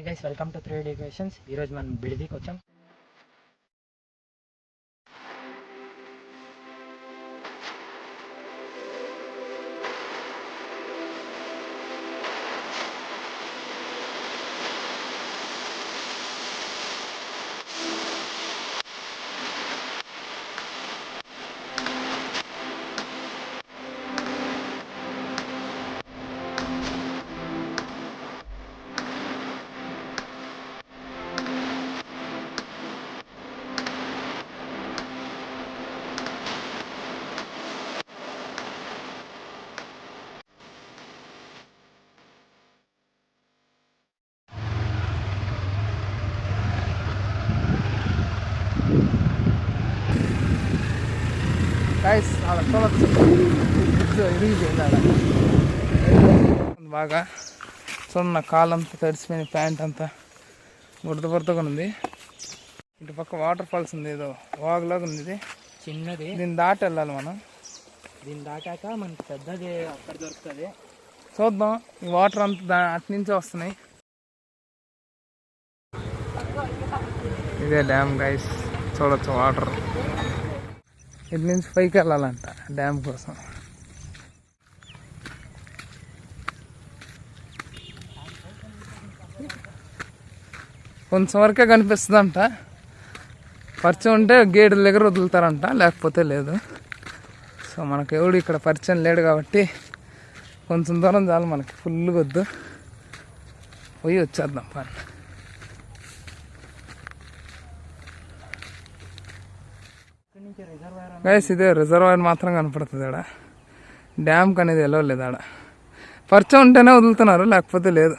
Hey guys, welcome to 3D Equations. ఈ రోజు మనం బిడిదికి వచ్చాం. గైస్ అలా చూడొచ్చు, బాగా చూడండి. నా కాలంతా తడిసిపోయిన, ప్యాంట్ అంతా బురదగా ఉంది. ఇటు పక్క వాటర్ ఫాల్స్ ఉంది, ఏదో వాగులాగా ఉంది. ఇది చిన్నది, దీన్ని దాటి వెళ్ళాలి మనం. దీన్ని దాటాక మనకి పెద్దది అక్కడ దొరుకుతుంది. చూద్దాం. ఈ వాటర్ అంతా అటు నుంచి వస్తున్నాయి. ఇదే డ్యామ్ గైస్, చూడొచ్చు వాటర్. ఇటు నుంచి పైకి వెళ్ళాలంట డ్యామ్ కోసం. కొంచెం వరకే కనిపిస్తుందంట. పరిచయం ఉంటే గేటుల దగ్గర వదులుతారంట, లేకపోతే లేదు. సో మనకు ఎవడు ఇక్కడ పరిచయం లేడు కాబట్టి కొంచెం దూరం చాలు మనకి, ఫుల్గా వద్దు. పోయి వచ్చేద్దాం పని. గైస్ ఇదే రిజర్వాయర్ మాత్రం కనపడుతుంది ఆడ. డ్యామ్కి అనేది వెళ్ళలేదు ఆడ. పరిచయం ఉంటేనే వదులుతున్నారు, లేకపోతే లేదు.